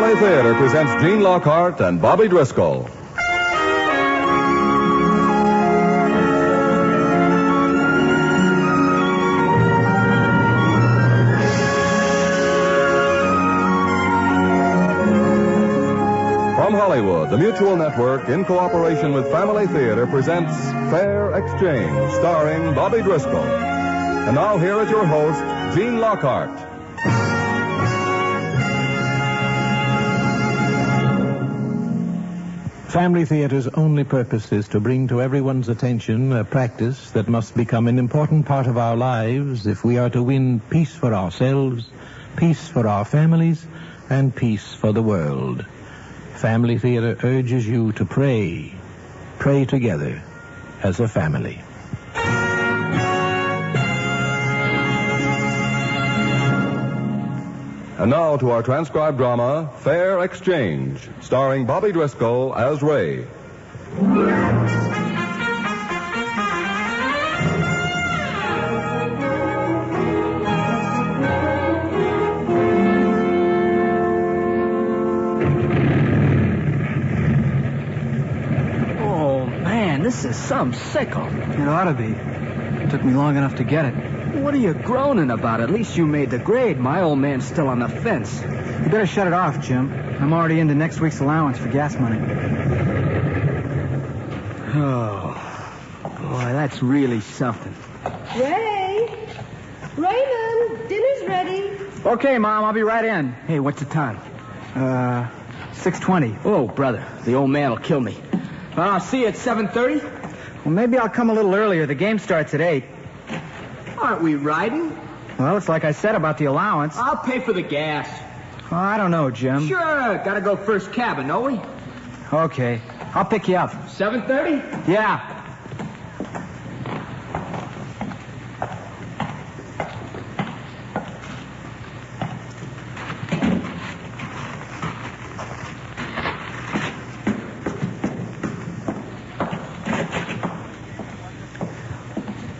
Family Theater presents Gene Lockhart and Bobby Driscoll. From Hollywood, the Mutual Network, in cooperation with Family Theater, presents Fair Exchange, starring Bobby Driscoll. And now here is your host, Gene Lockhart. Family Theater's only purpose is to bring to everyone's attention a practice that must become an important part of our lives if we are to win peace for ourselves, peace for our families, and peace for the world. Family Theater urges you to pray. Pray together as a family. And now to our transcribed drama, Fair Exchange, starring Bobby Driscoll as Ray. This is some sickle. It ought to be. It took me long enough to get it. What are you groaning about? At least you made the grade. My old man's still on the fence. You better shut it off, Jim. I'm already into next week's allowance for gas money. Oh, boy, that's really something. Ray! Raymond, dinner's ready. Okay, Mom, I'll be right in. Hey, what's the time? 6:20. Oh, brother, the old man will kill me. I'll see you at 7:30. Well, maybe I'll come a little earlier. The game starts at 8. Aren't we riding? Well, it's like I said about the allowance. I'll pay for the gas. Oh, I don't know, Jim. Sure, gotta go first cabin, know we? Okay, I'll pick you up. 7:30? Yeah.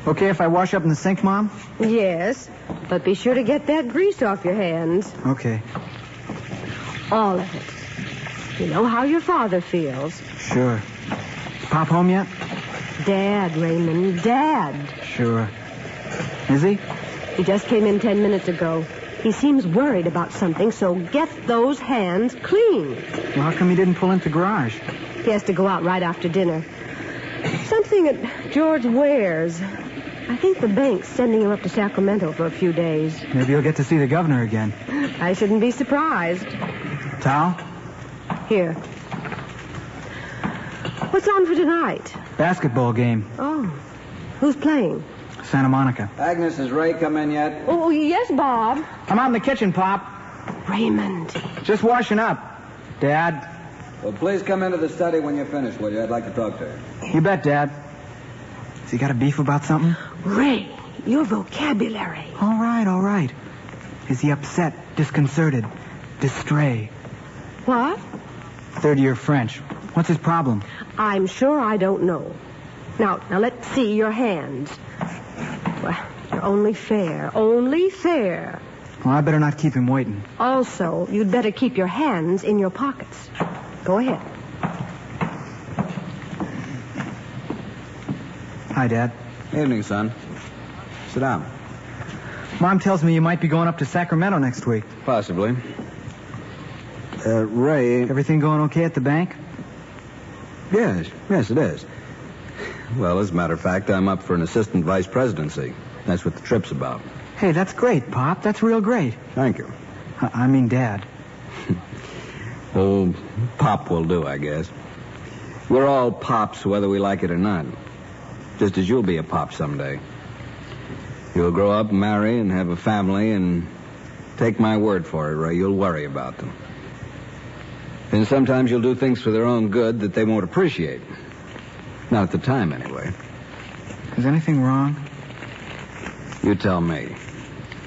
Okay if I wash up in the sink, Mom? Yes, but be sure to get that grease off your hands. Okay. All of it. You know how your father feels. Sure. Is Pop home yet? Dad, Raymond, Dad. Sure. Is he? He just came in 10 minutes ago. He seems worried about something, so get those hands clean. Well, how come he didn't pull into the garage? He has to go out right after dinner. Something at George Ware's. I think the bank's sending him up to Sacramento for a few days. Maybe he'll get to see the governor again. I shouldn't be surprised. Towel? Here. What's on for tonight? Basketball game. Oh. Who's playing? Santa Monica. Agnes, has Ray come in yet? Oh, yes, Bob. I'm out in the kitchen, Pop. Raymond. Just washing up. Dad? Well, please come into the study when you're finished, will you? I'd like to talk to you. You bet, Dad. Has he got a beef about something? Ray, your vocabulary. All right. Is he upset, disconcerted, distrait? What? Third year French. What's his problem? I'm sure I don't know. Now let's see your hands. Well, you're only fair. Only fair. Well, I better not keep him waiting. Also, you'd better keep your hands in your pockets. Go ahead. Hi, Dad. Evening, son. Sit down. Mom tells me you might be going up to Sacramento next week. Possibly. Ray... Everything going okay at the bank? Yes, it is. Well, as a matter of fact, I'm up for an assistant vice presidency. That's what the trip's about. Hey, that's great, Pop. That's real great. Thank you. I mean, Dad. Oh, Pop will do, I guess. We're all pops, whether we like it or not. Just as you'll be a pop someday. You'll grow up, marry, and have a family, and take my word for it, Ray, you'll worry about them. And sometimes you'll do things for their own good that they won't appreciate. Not at the time, anyway. Is anything wrong? You tell me.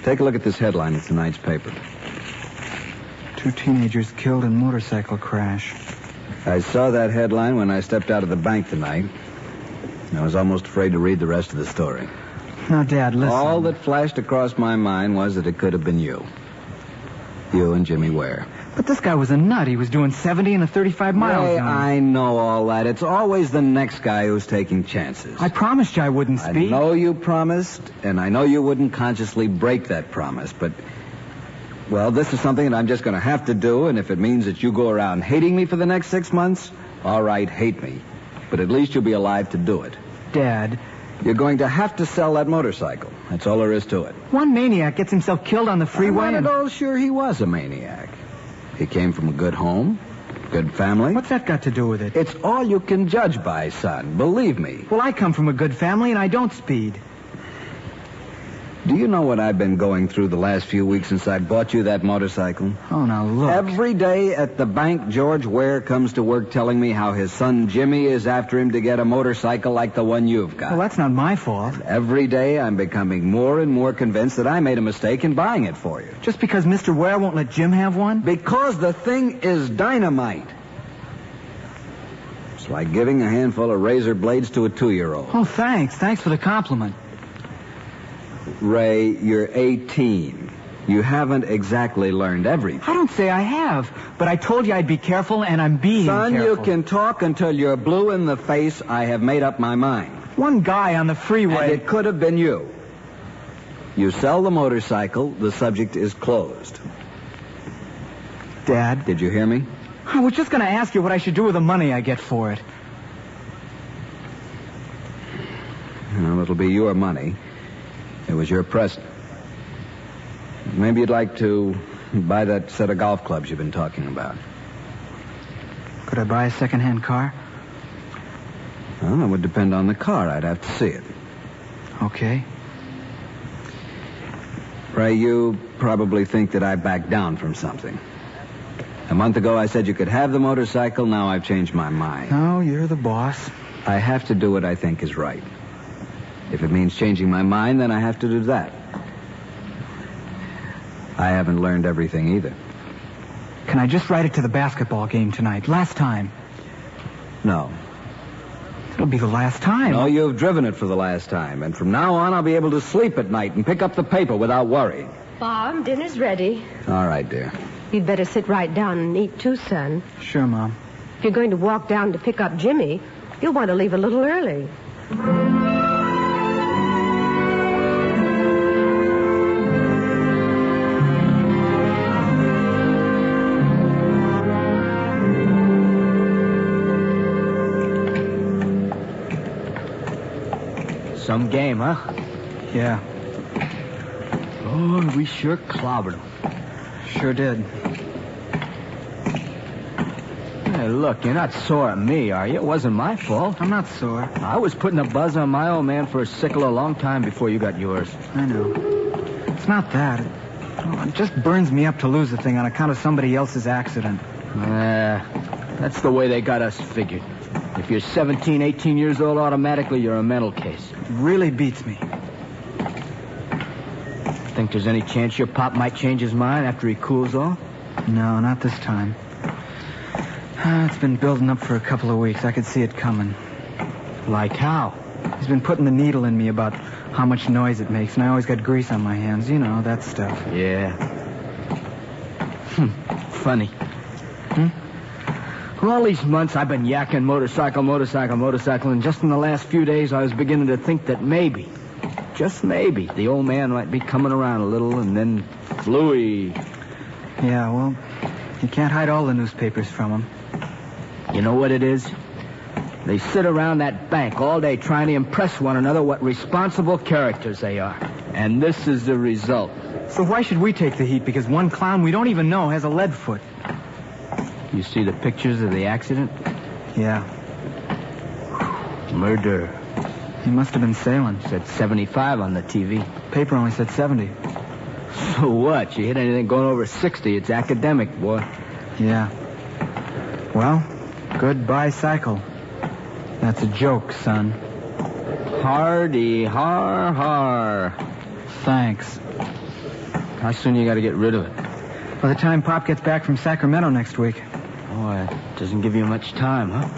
Take a look at this headline in tonight's paper. 2 teenagers killed in motorcycle crash. I saw that headline when I stepped out of the bank tonight. I was almost afraid to read the rest of the story. Now, Dad, listen. All that flashed across my mind was that it could have been you. You and Jimmy Ware. But this guy was a nut. He was doing 70 in a 35 mile Ray, zone. I know all that. It's always the next guy who's taking chances. I promised you I wouldn't speed. I know you promised, and I know you wouldn't consciously break that promise, but... Well, this is something that I'm just going to have to do, and if it means that you go around hating me for the next 6 months, all right, hate me. But at least you'll be alive to do it. Dad. You're going to have to sell that motorcycle. That's all there is to it. One maniac gets himself killed on the freeway. I'm not at all sure he was a maniac. He came from a good home, good family. What's that got to do with it? It's all you can judge by, son. Believe me. Well, I come from a good family, and I don't speed. Do you know what I've been going through the last few weeks since I bought you that motorcycle? Oh, now look. Every day at the bank, George Ware comes to work telling me how his son Jimmy is after him to get a motorcycle like the one you've got. Well, that's not my fault. Every day I'm becoming more and more convinced that I made a mistake in buying it for you. Just because Mr. Ware won't let Jim have one? Because the thing is dynamite. It's like giving a handful of razor blades to a 2-year-old. Oh, thanks. Thanks for the compliment. Ray, you're 18. You haven't exactly learned everything. I don't say I have, but I told you I'd be careful, and I'm being Son, careful. you can talk until you're blue in the face. I have made up my mind. One guy on the freeway. And it could have been you. You sell the motorcycle, the subject is closed. Dad? Did you hear me? I was just going to ask you what I should do with the money I get for it. Well, it'll be your money. It was your present. Maybe you'd like to buy that set of golf clubs you've been talking about. Could I buy a second-hand car? Well, that would depend on the car. I'd have to see it. Okay. Ray, you probably think that I backed down from something. A month ago I said you could have the motorcycle. Now I've changed my mind. No, you're the boss. I have to do what I think is right. If it means changing my mind, then I have to do that. I haven't learned everything either. Can I just ride it to the basketball game tonight? Last time. No. It'll be the last time. No, you've driven it for the last time. And from now on, I'll be able to sleep at night and pick up the paper without worry. Bob, dinner's ready. All right, dear. You'd better sit right down and eat too, son. Sure, Mom. If you're going to walk down to pick up Jimmy, you'll want to leave a little early. Some game, huh? Yeah, Oh, we sure clobbered them. sure did. Hey, look, you're not sore at me, are you? It wasn't my fault. I'm not sore. I was putting a buzz on my old man for a sickle a long time before you got yours. I know. It's not that. It just burns me up to lose the thing on account of somebody else's accident. That's the way they got us figured. If you're 17, 18 years old, automatically you're a mental case. It really beats me. Think there's any chance your pop might change his mind after he cools off? No, not this time. It's been building up for a couple of weeks. I could see it coming. Like how? He's been putting the needle in me about how much noise it makes, and I always got grease on my hands. You know, that stuff. Yeah. Funny. For all these months, I've been yakking motorcycle, and just in the last few days, I was beginning to think that maybe, just maybe, the old man might be coming around a little, and then Louie. Yeah, well, you can't hide all the newspapers from him. You know what it is? They sit around that bank all day trying to impress one another what responsible characters they are. And this is the result. So why should we take the heat? Because one clown we don't even know has a lead foot. You see the pictures of the accident? Yeah. Murder. He must have been sailing. Said 75 on the TV. Paper only said 70. So what? You hit anything going over 60, it's academic, boy. Yeah. Well, goodbye, cycle. That's a joke, son. Hardy, har. Thanks. How soon you got to get rid of it? By the time Pop gets back from Sacramento next week. Boy, it doesn't give you much time, huh?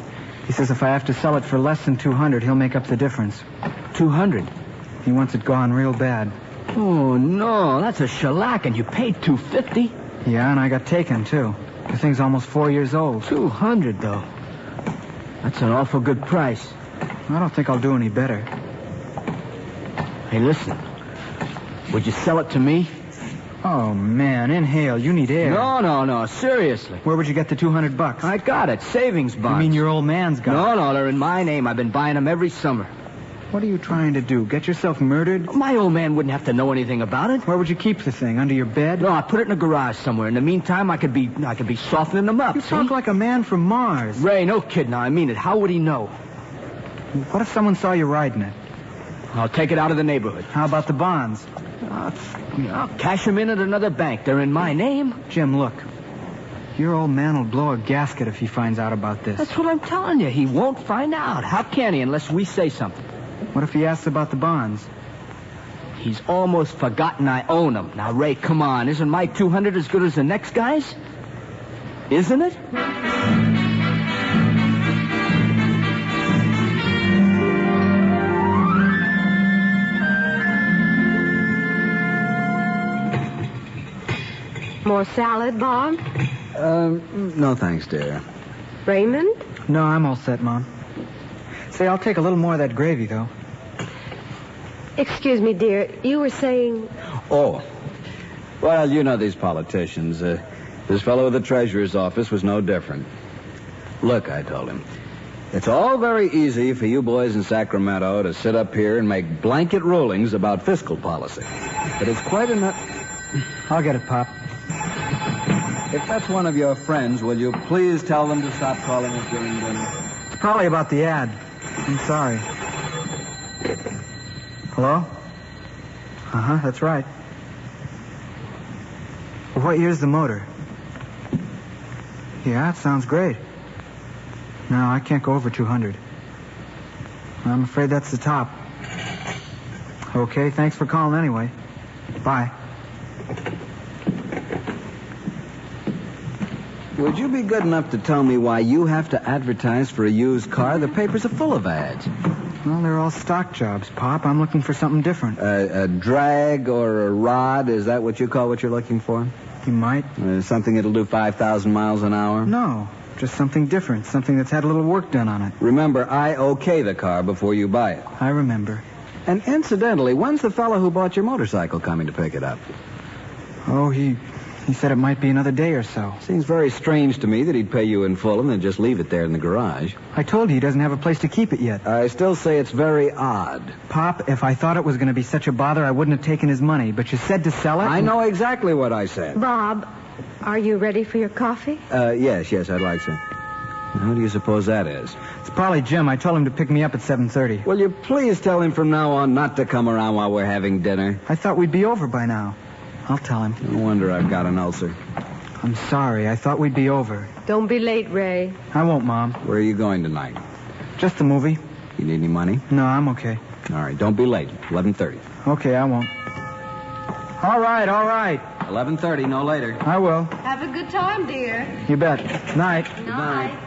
He says if I have to sell it for less than $200, he'll make up the difference. 200. He wants it gone real bad. Oh, no, that's a shellac, and you paid $250. Yeah, and I got taken, too. The thing's almost 4 years old. 200, though. That's an awful good price. I don't think I'll do any better. Hey, listen. Would you sell it to me? Oh, man, inhale. You need air. No. Seriously. Where would you get the $200? I got it. Savings bonds. You mean your old man's got it? No, they're in my name. I've been buying them every summer. What are you trying to do? Get yourself murdered? My old man wouldn't have to know anything about it. Where would you keep the thing? Under your bed? No, I put it in a garage somewhere. In the meantime, I could be softening them up. You talk like a man from Mars. Ray, no kid now. I mean it. How would he know? What if someone saw you riding it? I'll take it out of the neighborhood. How about the bonds? I'll cash them in at another bank. They're in my name. Jim, look. Your old man will blow a gasket if he finds out about this. That's what I'm telling you. He won't find out. How can he unless we say something? What if he asks about the bonds? He's almost forgotten I own them. Now, Ray, come on. Isn't my 200 as good as the next guy's? Isn't it? More salad, Bob? No thanks, dear. Raymond? No, I'm all set, Mom. Say, I'll take a little more of that gravy, though. Excuse me, dear. You were saying... Oh. Well, you know these politicians. This fellow at the treasurer's office was no different. Look, I told him, it's all very easy for you boys in Sacramento to sit up here and make blanket rulings about fiscal policy. But it's quite enough... I'll get it, Pop. If that's one of your friends, will you please tell them to stop calling us during dinner? It's probably about the ad. I'm sorry. Hello? Uh-huh, that's right. Well, what year's the motor? Yeah, it sounds great. No, I can't go over 200. I'm afraid that's the top. Okay, thanks for calling anyway. Bye. Would you be good enough to tell me why you have to advertise for a used car? The papers are full of ads. Well, they're all stock jobs, Pop. I'm looking for something different. A drag or a rod, is that what you call what you're looking for? You might. Something that'll do 5,000 miles an hour? No, just something different. Something that's had a little work done on it. Remember, I okay the car before you buy it. I remember. And incidentally, when's the fellow who bought your motorcycle coming to pick it up? Oh, he said it might be another day or so. Seems very strange to me that he'd pay you in full and then just leave it there in the garage. I told you he doesn't have a place to keep it yet. I still say it's very odd. Pop, if I thought it was going to be such a bother, I wouldn't have taken his money. But you said to sell it? I know exactly what I said. Bob, are you ready for your coffee? Yes, I'd like some. Who do you suppose that is? It's probably Jim. I told him to pick me up at 7:30. Will you please tell him from now on not to come around while we're having dinner? I thought we'd be over by now. I'll tell him. No wonder I've got an ulcer. I'm sorry. I thought we'd be over. Don't be late, Ray. I won't, Mom. Where are you going tonight? Just the movie. You need any money? No, I'm okay. All right, don't be late. 11:30. Okay, I won't. All right. 11:30, no later. I will. Have a good time, dear. You bet. Night. Good night.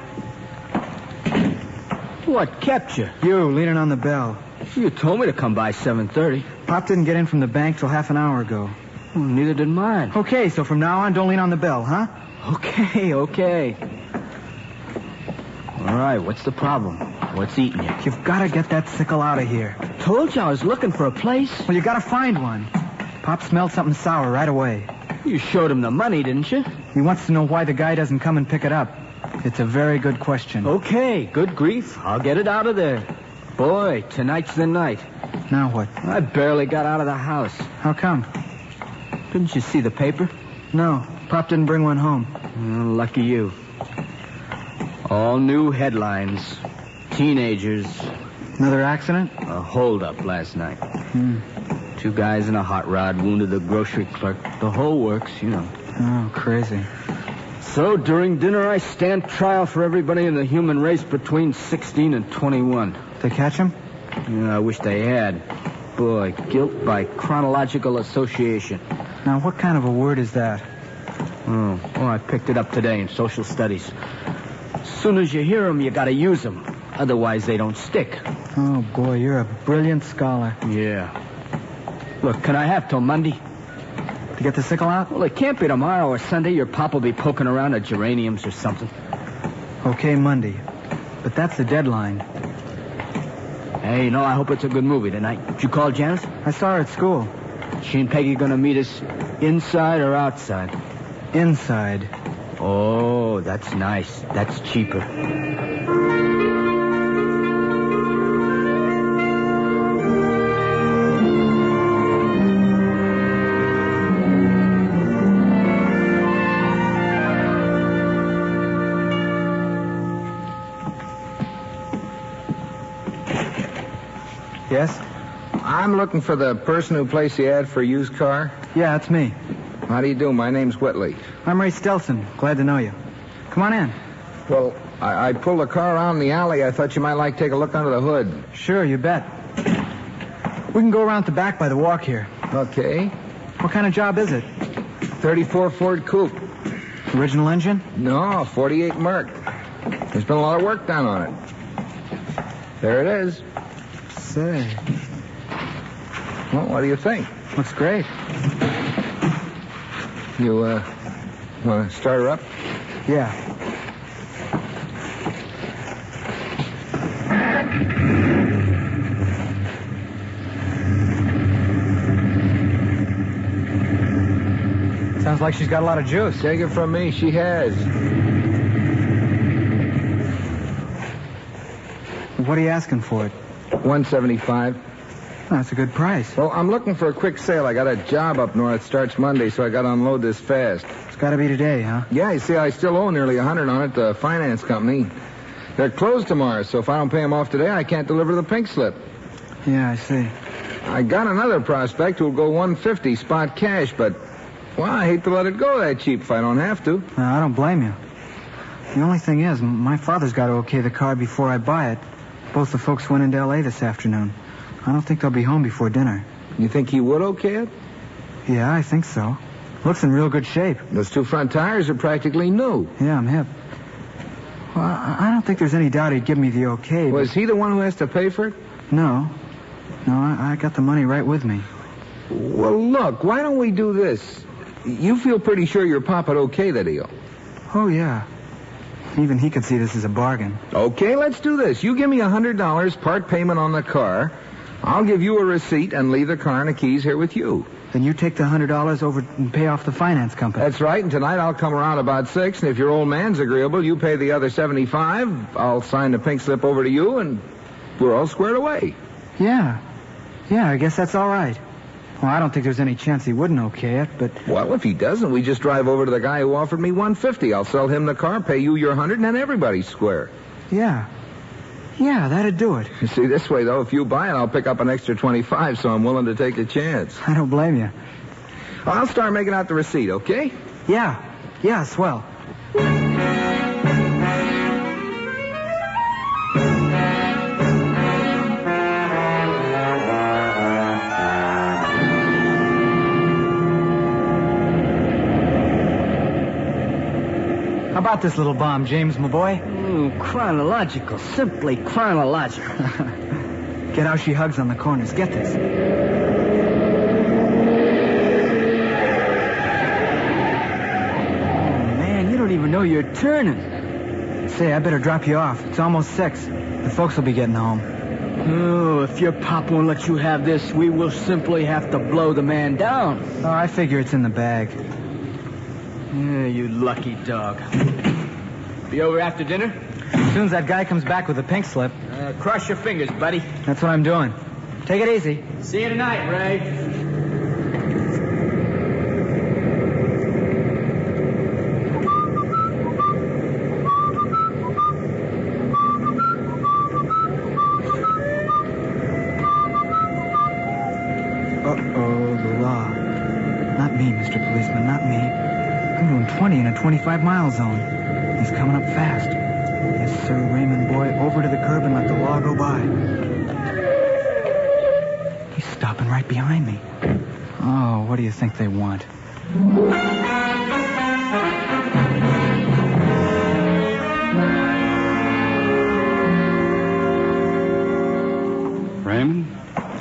What kept you? You, leaning on the bell. You told me to come by 7:30. Pop didn't get in from the bank till half an hour ago. Well, neither did mine. Okay, so from now on, don't lean on the bell, huh? Okay. All right, what's the problem? What's eating you? You've got to get that sickle out of here. Told you I was looking for a place. Well, you got to find one. Pop smelled something sour right away. You showed him the money, didn't you? He wants to know why the guy doesn't come and pick it up. It's a very good question. Okay, good grief. I'll get it out of there. Boy, tonight's the night. Now what? I barely got out of the house. How come? Didn't you see the paper? No, Pop didn't bring one home. Lucky you. All new headlines. Teenagers. Another accident? A holdup last night. 2 guys in a hot rod wounded the grocery clerk. The whole works, you know. Oh, crazy. So during dinner, I stand trial for everybody in the human race between 16 and 21. They catch him? Yeah, I wish they had. Boy, guilt by chronological association. Now, what kind of a word is that? Oh, I picked it up today in social studies. As soon as you hear them, you got to use them. Otherwise, they don't stick. Oh, boy, you're a brilliant scholar. Yeah. Look, can I have till Monday? To get the sickle out? Well, it can't be tomorrow or Sunday. Your pop will be poking around at geraniums or something. Okay, Monday. But that's the deadline. Hey, I hope it's a good movie tonight. Did you call Janice? I saw her at school. She and Peggy gonna meet us inside or outside? Inside. Oh, that's nice. That's cheaper. Yes? I'm looking for the person who placed the ad for a used car. Yeah, it's me. How do you do? My name's Whitley. I'm Ray Stelson. Glad to know you. Come on in. Well, I pulled a car around the alley. I thought you might like to take a look under the hood. Sure, you bet. We can go around the back by the walk here. Okay. What kind of job is it? 34 Ford Coupe. Original engine? No, 48 Merc. There's been a lot of work done on it. There it is. Say. Well, what do you think? Looks great. You, want to start her up? Yeah. Sounds like she's got a lot of juice. Take it from me, she has. What are you asking for it? $175. That's a good price. Well, I'm looking for a quick sale. I got a job up north. Starts Monday, so I got to unload this fast. It's got to be today, huh? Yeah, you see, I still owe nearly $100 on it, the finance company. They're closed tomorrow, so if I don't pay them off today, I can't deliver the pink slip. Yeah, I see. I got another prospect who'll go $150 spot cash, but, well, I hate to let it go that cheap if I don't have to. No, I don't blame you. The only thing is, my father's got to okay the car before I buy it. Both the folks went into L.A. this afternoon. I don't think they'll be home before dinner. You think he would okay it? Yeah, I think so. Looks in real good shape. Those two front tires are practically new. Yeah, I'm hip. Well, I don't think there's any doubt he'd give me the okay. Was he the one who has to pay for it? No. No, I got the money right with me. Well, look, why don't we do this? You feel pretty sure your pop would okay the deal. Oh, yeah. Even he could see this as a bargain. Okay, let's do this. You give me $100 part payment on the car. I'll give you a receipt and leave the car and the keys here with you. Then you take the $100 over and pay off the finance company. That's right, and tonight I'll come around about 6, and if your old man's agreeable, you pay the other $75. I'll sign the pink slip over to you, and we're all squared away. Yeah. Yeah, I guess that's all right. Well, I don't think there's any chance he wouldn't okay it, but... Well, if he doesn't, we just drive over to the guy who offered me $150. I'll sell him the car, pay you your $100, and then everybody's square. Yeah. Yeah, that'd do it. You see, this way, though, if you buy it, I'll pick up an extra $25, so I'm willing to take a chance. I don't blame you. I'll start making out the receipt, okay? Yeah. Yeah, swell. How about this little bomb, James, my boy? Chronological. Simply chronological. Get how she hugs on the corners. Get this. Oh, man, you don't even know you're turning. Say, I better drop you off. It's almost 6. The folks will be getting home. Oh, if your pop won't let you have this, we will simply have to blow the man down. Oh, I figure it's in the bag. Yeah, you lucky dog. Be over after dinner? As soon as that guy comes back with a pink slip. Cross your fingers, buddy. That's what I'm doing. Take it easy. See you tonight, Ray. Uh-oh, the law. Not me, Mr. Policeman, not me. I'm doing 20 in a 25-mile zone. He's coming up fast. Yes, sir, Raymond boy, over to the curb and let the law go by. He's stopping right behind me. Oh, what do you think they want? Raymond,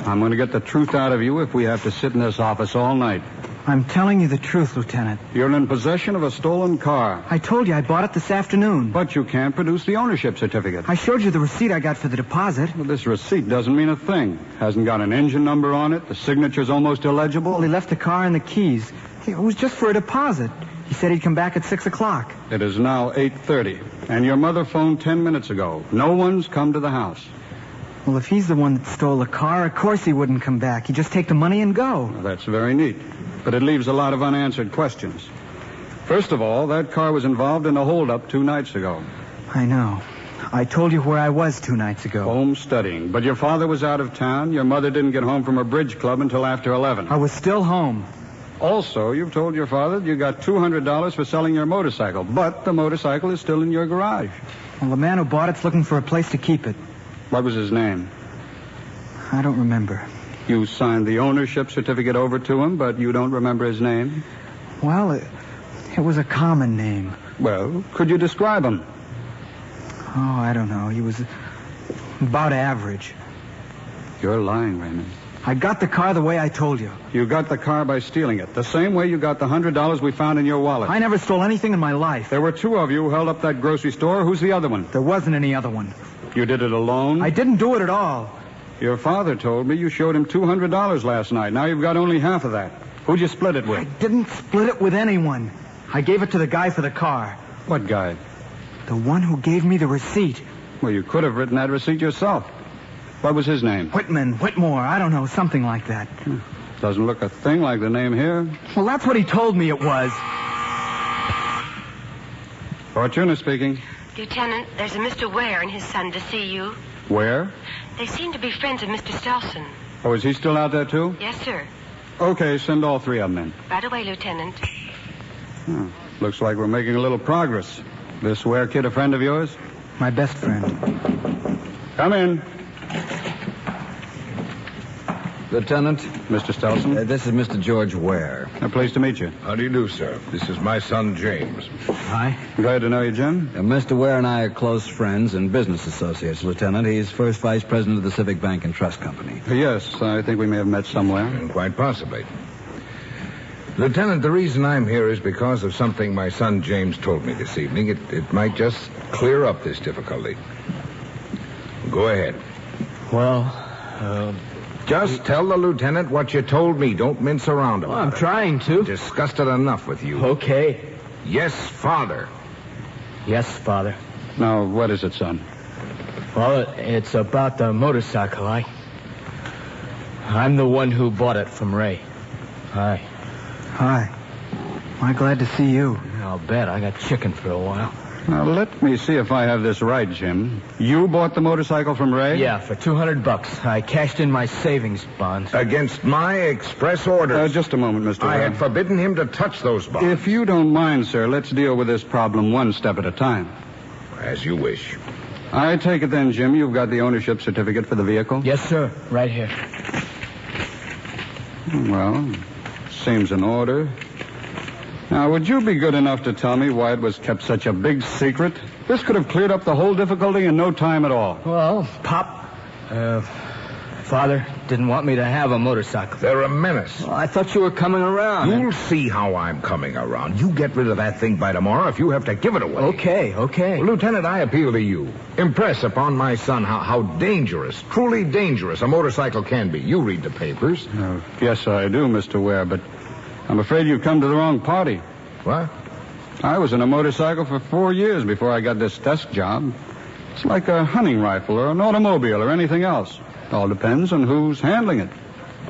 I'm going to get the truth out of you if we have to sit in this office all night. I'm telling you the truth, Lieutenant. You're in possession of a stolen car. I told you I bought it this afternoon. But you can't produce the ownership certificate. I showed you the receipt I got for the deposit. Well, this receipt doesn't mean a thing. Hasn't got an engine number on it. The signature's almost illegible. Well, he left the car and the keys. It was just for a deposit. He said he'd come back at 6 o'clock. It is now 8:30, and your mother phoned 10 minutes ago. No one's come to the house. Well, if he's the one that stole the car, of course he wouldn't come back. He'd just take the money and go. Well, that's very neat. But it leaves a lot of unanswered questions. First of all, that car was involved in a holdup 2 nights ago. I know. I told you where I was 2 nights ago. Home studying. But your father was out of town. Your mother didn't get home from her bridge club until after 11. I was still home. Also, you've told your father that you got $200 for selling your motorcycle. But the motorcycle is still in your garage. Well, the man who bought it's looking for a place to keep it. What was his name? I don't remember. You signed the ownership certificate over to him, but you don't remember his name? Well, it was a common name. Well, could you describe him? Oh, I don't know. He was about average. You're lying, Raymond. I got the car the way I told you. You got the car by stealing it, the same way you got the $100 we found in your wallet. I never stole anything in my life. There were 2 of you who held up that grocery store. Who's the other one? There wasn't any other one. You did it alone? I didn't do it at all. Your father told me you showed him $200 last night. Now you've got only half of that. Who'd you split it with? I didn't split it with anyone. I gave it to the guy for the car. What guy? The one who gave me the receipt. Well, you could have written that receipt yourself. What was his name? Whitmore, I don't know, something like that. Doesn't look a thing like the name here. Well, that's what he told me it was. Fortuna speaking. Lieutenant, there's a Mr. Ware and his son to see you. Where? They seem to be friends of Mr. Stelson. Oh, is he still out there, too? Yes, sir. Okay, send all 3 of them in. Right away, Lieutenant. Looks like we're making a little progress. This Ware kid a friend of yours? My best friend. Come in. Lieutenant. Mr. Stelson. This is Mr. George Ware. Pleased to meet you. How do you do, sir? This is my son, James. Hi. Glad to know you, Jim. Mr. Ware and I are close friends and business associates, Lieutenant. He's first vice president of the Civic Bank and Trust Company. Yes, I think we may have met somewhere. Quite possibly. Lieutenant, the reason I'm here is because of something my son James told me this evening. It might just clear up this difficulty. Go ahead. Well, Just tell the lieutenant what you told me. Don't mince around about I'm it. trying to. Discussed it enough with you. Okay. Yes, Father. Yes, Father. Now, what is it, son? Well, it's about the motorcycle. I'm the one who bought it from Ray. Hi. Hi. I'm glad to see you. I'll bet. I got chicken for a while. Now, let me see if I have this right, Jim. You bought the motorcycle from Ray? Yeah, for $200. I cashed in my savings bonds. Against my express orders. Just a moment, Mr. I Ware. had forbidden him to touch those bonds. If you don't mind, sir, let's deal with this problem one step at a time. As you wish. I take it then, Jim, you've got the ownership certificate for the vehicle? Yes, sir. Right here. Well, seems in order. Now, would you be good enough to tell me why it was kept such a big secret? This could have cleared up the whole difficulty in no time at all. Well, Pop, Father didn't want me to have a motorcycle. They're a menace. Well, I thought you were coming around. You'll see how I'm coming around. You get rid of that thing by tomorrow if you have to give it away. Okay. Well, Lieutenant, I appeal to you. Impress upon my son how dangerous, truly dangerous a motorcycle can be. You read the papers. Yes, I do, Mr. Ware, but I'm afraid you've come to the wrong party. What? I was in a motorcycle for 4 years before I got this desk job. It's like a hunting rifle or an automobile or anything else. All depends on who's handling it.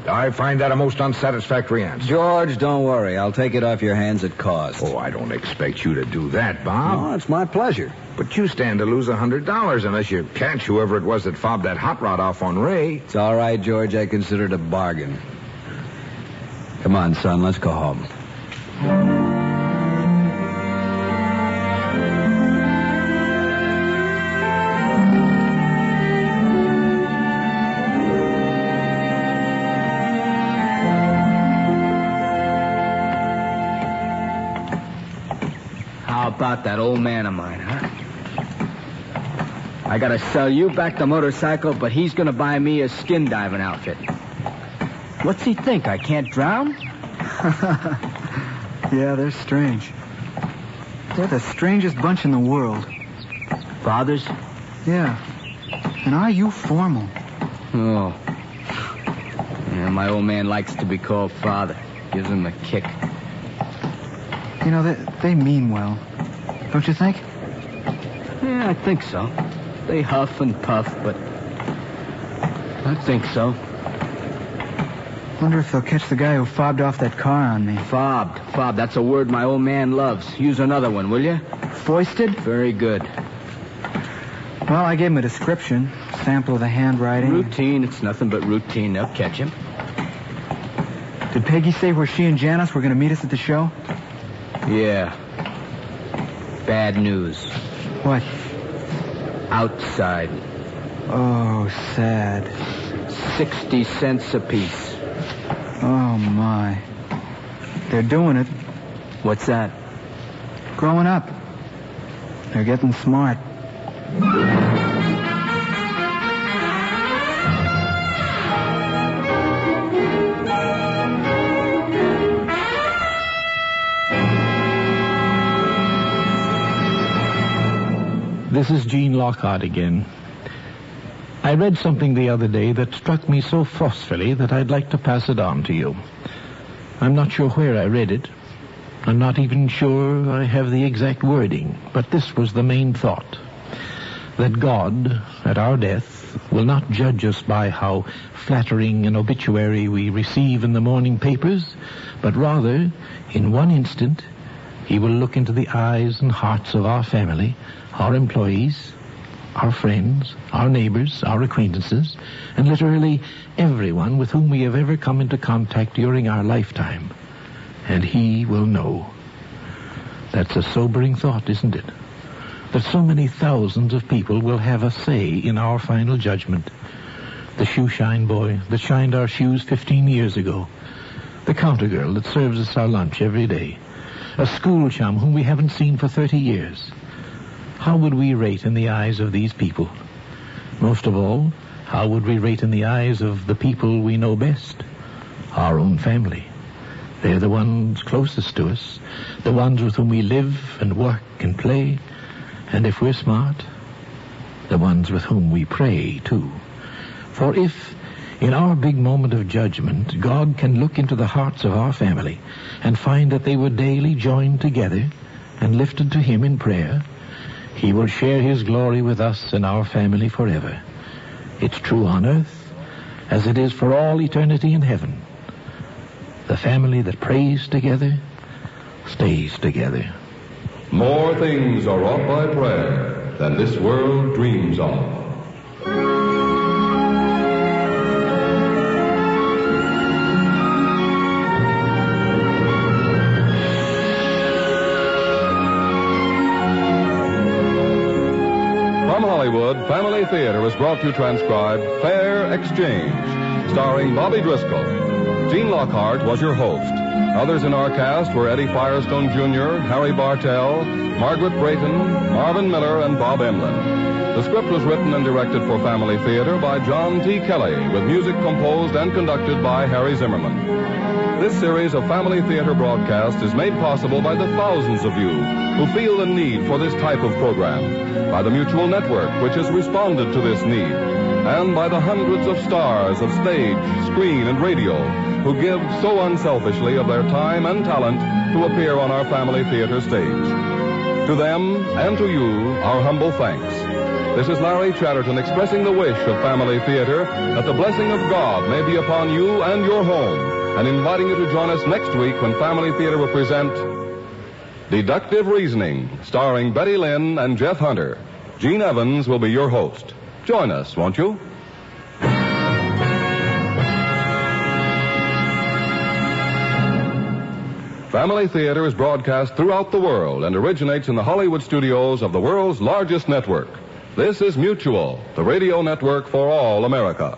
I find that a most unsatisfactory answer. George, don't worry. I'll take it off your hands at cost. Oh, I don't expect you to do that, Bob. No, it's my pleasure. But you stand to lose $100 unless you catch whoever it was that fobbed that hot rod off on Ray. It's all right, George. I consider it a bargain. Come on, son. Let's go home. How about that old man of mine, huh? I gotta sell you back the motorcycle, but he's gonna buy me a skin diving outfit. What's he think? I can't drown? Yeah, they're strange. They're the strangest bunch in the world. Fathers? Yeah. And are you formal? Oh. Yeah, my old man likes to be called father. Gives him a kick. You know, they mean well. Don't you think? Yeah, I think so. They huff and puff, but I think so. Wonder if they'll catch the guy who fobbed off that car on me. Fobbed. Fobbed. That's a word my old man loves. Use another one, will you? Foisted? Very good. Well, I gave him a description. Sample of the handwriting. Routine. It's nothing but routine. They'll catch him. Did Peggy say where she and Janice were going to meet us at the show? Yeah. Bad news. What? Outside. Oh, sad. 60 cents apiece. Oh, my. They're doing it. What's that? Growing up. They're getting smart. This is Gene Lockhart again. I read something the other day that struck me so forcefully that I'd like to pass it on to you. I'm not sure where I read it. I'm not even sure I have the exact wording, but this was the main thought. That God, at our death, will not judge us by how flattering an obituary we receive in the morning papers, but rather, in one instant, he will look into the eyes and hearts of our family, our employees, our friends, our neighbors, our acquaintances, and literally everyone with whom we have ever come into contact during our lifetime. And he will know. That's a sobering thought, isn't it? That so many thousands of people will have a say in our final judgment. The shoeshine boy that shined our shoes 15 years ago. The counter girl that serves us our lunch every day. A school chum whom we haven't seen for 30 years. How would we rate in the eyes of these people? Most of all, how would we rate in the eyes of the people we know best? Our own family. They're the ones closest to us, the ones with whom we live and work and play, and if we're smart, the ones with whom we pray, too. For if, in our big moment of judgment, God can look into the hearts of our family and find that they were daily joined together and lifted to him in prayer, he will share his glory with us and our family forever. It's true on earth, as it is for all eternity in heaven. The family that prays together stays together. More things are wrought by prayer than this world dreams of. From Hollywood, Family Theater has brought you transcribed Fair Exchange, starring Bobby Driscoll. Gene Lockhart was your host. Others in our cast were Eddie Firestone Jr., Harry Bartell, Margaret Brayton, Marvin Miller, and Bob Emlin. The script was written and directed for Family Theater by John T. Kelly, with music composed and conducted by Harry Zimmerman. This series of Family Theater broadcasts is made possible by the thousands of you who feel the need for this type of program, by the Mutual Network, which has responded to this need, and by the hundreds of stars of stage, screen, and radio who give so unselfishly of their time and talent to appear on our Family Theater stage. To them and to you, our humble thanks. This is Larry Chatterton expressing the wish of Family Theater that the blessing of God may be upon you and your home, and inviting you to join us next week when Family Theater will present Deductive Reasoning, starring Betty Lynn and Jeff Hunter. Gene Evans will be your host. Join us, won't you? Family Theater is broadcast throughout the world and originates in the Hollywood studios of the world's largest network. This is Mutual, the radio network for all America.